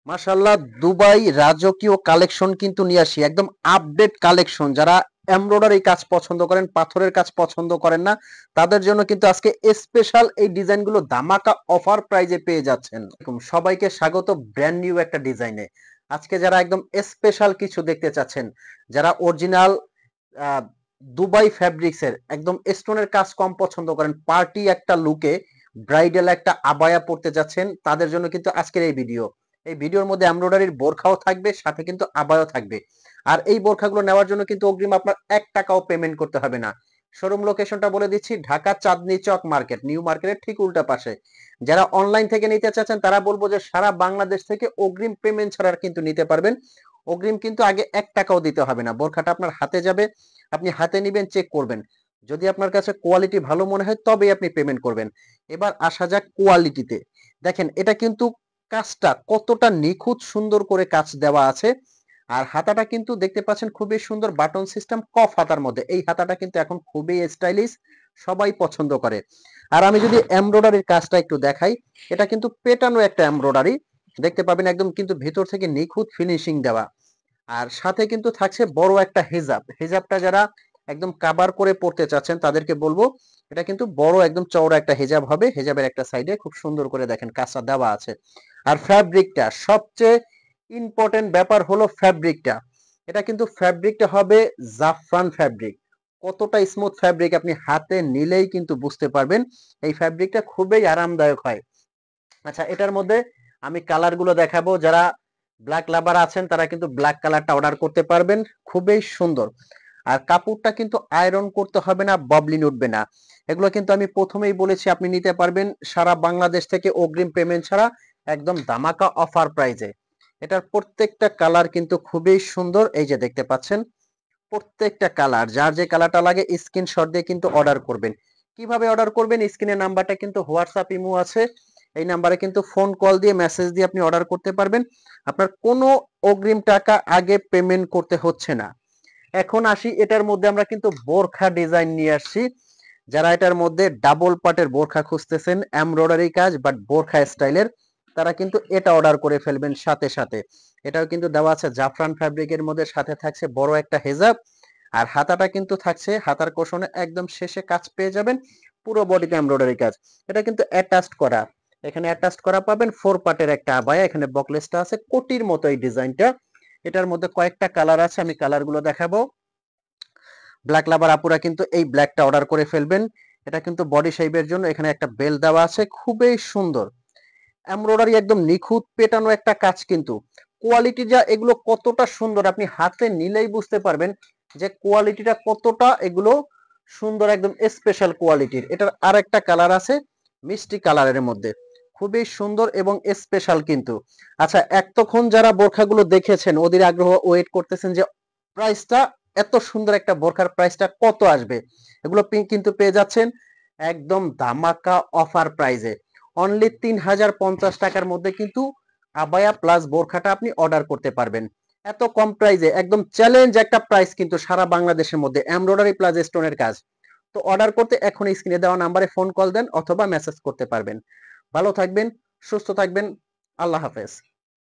মাশাআল্লাহ, দুবাই রাজকীয় কালেকশন কিন্তু নিয়ে আসি, একদম আপডেট কালেকশন। যারা এমব্রয়ডারি কাজ পছন্দ করেন, পাথরের কাজ পছন্দ করেন না, তাদের জন্য কিন্তু আজকে স্পেশাল এই ডিজাইনগুলো ধামাকা অফার প্রাইজে পেয়ে যাচ্ছেন। সবাইকে স্বাগত ব্র্যান্ড নিউ একটা ডিজাইনে। আজকে যারা একদম স্পেশাল কিছু দেখতে চাচ্ছেন, যারা অরিজিনাল দুবাই ফ্যাব্রিক্সের একদম স্টোনের কাজ কম পছন্দ করেন, পার্টি একটা লুকে ব্রাইডাল একটা আবায়া পড়তে যাচ্ছেন, তাদের জন্য কিন্তু আজকের এই ভিডিও। এই ভিডিওর মধ্যে এমব্রয়ডারির বোরখাও থাকবে, সাথে কিন্তু আবায়াও থাকবে। আর এই বোরখাগুলো নেওয়ার জন্য কিন্তু অগ্রিম আপনার 1 টাকাও পেমেন্ট করতে হবে না। শোরুম লোকেশনটা বলে দিচ্ছি, ঢাকা চাঁদনী চক মার্কেট, নিউ মার্কেটের ঠিক উল্টা পাশে। যারা অনলাইন থেকে নিতে চাচ্ছেন তারা বলবো যে সারা বাংলাদেশ থেকে অগ্রিম পেমেন্ট ছাড়া কিন্তু নিতে পারবেন। অগ্রিম কিন্তু আগে 1 টাকাও দিতে হবে না। বোরখাটা আপনার হাতে যাবে, আপনি হাতে নিবেন, চেক করবেন। যদি আপনার কাছে কোয়ালিটি ভালো মনে হয় তবেই আপনি পেমেন্ট করবেন। এবার আসা যাক কোয়ালিটিতে। দেখেন এটা কিন্তু কাজটা কতটা নিখুঁত সুন্দর করে কাজ দেওয়া আছে। আর হাতাটা কিন্তু দেখতে পাচ্ছেন খুবই সুন্দর বাটন সিস্টেম কফ হাতার মধ্যে। এই হাতাটা কিন্তু এখন খুবই স্টাইলিশ, সবাই পছন্দ করে। আর আমি যদি এমব্রয়ডারির কাজটা একটু দেখাই, এটা কিন্তু পেটানো একটা এমব্রয়ডারি দেখতে পাবেন, একদম কিন্তু ভেতর থেকে নিখুঁত ফিনিশিং দেওয়া। আর সাথে কিন্তু থাকছে বড় একটা হেজাব। হেজাবটা যারা একদম কাভার করে পড়তে চাচ্ছেন তাদেরকে বলবো, এটা কিন্তু বড় একদম চওড়া একটা হেজাব হবে। হেজাবের একটা সাইডে খুব সুন্দর করে দেখেন কাঁচা দেওয়া আছে। আর ফ্যাব্রিকটা সবচেয়ে ইম্পর্টেন্ট ব্যাপার হলো ফ্যাব্রিকটা। এটা কিন্তু ফ্যাব্রিকটা হবে জাফরান ফ্যাব্রিক। কতটা স্মুথ ফ্যাব্রিক আপনি হাতে নিলেই কিন্তু বুঝতে পারবেন। এই ফ্যাব্রিকটা খুবই আরামদায়ক হয়। আচ্ছা, এটার মধ্যে আমি কালার গুলো দেখাবো। যারা ব্ল্যাক লাভার আছেন তারা কিন্তু ব্ল্যাক কালারটা অর্ডার করতে পারবেন, খুবই সুন্দর। আর কাপড়টা কিন্তু আয়রন করতে হবে না, ববলিন উঠবে না। এগুলো কিন্তু আমি প্রথমেই বলেছি আপনি নিতে পারবেন সারা বাংলাদেশ থেকে অগ্রিম পেমেন্ট ছাড়া, একদম ধামাকা অফার প্রাইজে। এটার প্রত্যেকটা কালার কিন্তু খুবই সুন্দর, এই যে দেখতে পাচ্ছেন। প্রত্যেকটা কালার, যার যে কালারটা লাগে স্ক্রিনশট দিয়ে কিন্তু অর্ডার করবেন। কিভাবে অর্ডার করবেন? স্ক্রিনের নাম্বারটা কিন্তু হোয়াটসঅ্যাপ ইমো আছে, এই নাম্বারে কিন্তু ফোন কল দিয়ে মেসেজ দিয়ে আপনি অর্ডার করতে পারবেন। আপনার কোনো অগ্রিম টাকা আগে পেমেন্ট করতে হচ্ছে না। এখন আসি, এটার মধ্যে আমরা কিন্তু বোরখা ডিজাইন নিয়ে আসছি। যারা এটার মধ্যে ডাবল পাটের বোরখা খুঁজতেছেন, এমব্রয়ডারি কাজ বাট বোরখা স্টাইলের, তারা কিন্তু এটা অর্ডার করে ফেলবেন সাথে সাথে। এটাও কিন্তু দেওয়া আছে জাফরান ফ্যাব্রিকের মধ্যে, সাথে থাকছে বড় একটা হেজাব। আর হাতাটা কিন্তু থাকছে, হাতার কোষণে একদম শেষে কাজ পেয়ে যাবেন, পুরো বডিতে এমব্রয়ডারি কাজ। এটা কিন্তু অ্যাটাচড করা, এখানে অ্যাটাচড করা পাবেন। 4 পার্টের একটা আবায়া, এখানে বকলেসটা আছে কোটির মতো এই ডিজাইনটা। এটার মধ্যে কয়েকটা কালার আছে, আমি কালারগুলো দেখাবো। ব্ল্যাক লাভার আপুরা কিন্তু এই ব্ল্যাকটা অর্ডার করে ফেলবেন। এটা কিন্তু বডি শেপের জন্য, এখানে একটা বেল দেওয়া আছে, খুবই সুন্দর এমব্রয়ডারি, একদম নিখুঁত পেটানো একটা কাজ। কিন্তু কোয়ালিটি যা, এগুলো কতটা সুন্দর আপনি হাতে নিলেই বুঝতে পারবেন যে কোয়ালিটিটা কতটা এগুলো সুন্দর, একদম স্পেশাল কোয়ালিটির। এটার আর একটা কালার আছে মিষ্টি কালারের মধ্যে, খুবই সুন্দর এবং স্পেশাল কিন্তু। আচ্ছা, এতক্ষণ যারা বোরখাগুলো দেখেছেন ওদের আগ্রহ ওয়েট করতেছেন যে প্রাইসটা, এত সুন্দর একটা বোরখার প্রাইসটা কত আসবে। এগুলো কিন্তু পেয়ে যাচ্ছেন একদম ধামাকা অফার প্রাইজে, অনলি 3050 টাকার মধ্যে কিন্তু আবায়া প্লাস বোরখাটা আপনি অর্ডার করতে পারবেন। এত কম প্রাইজে একদম চ্যালেঞ্জ একটা প্রাইস কিন্তু সারা বাংলাদেশের মধ্যে, এমব্রয়ডারি প্লাস স্টোনের কাজ। তো অর্ডার করতে এখন স্ক্রিনে দেওয়া নাম্বারে ফোন কল দেন অথবা মেসেজ করতে পারবেন। ভালো থাকবেন, সুস্থ থাকবেন, আল্লাহ হাফেজ।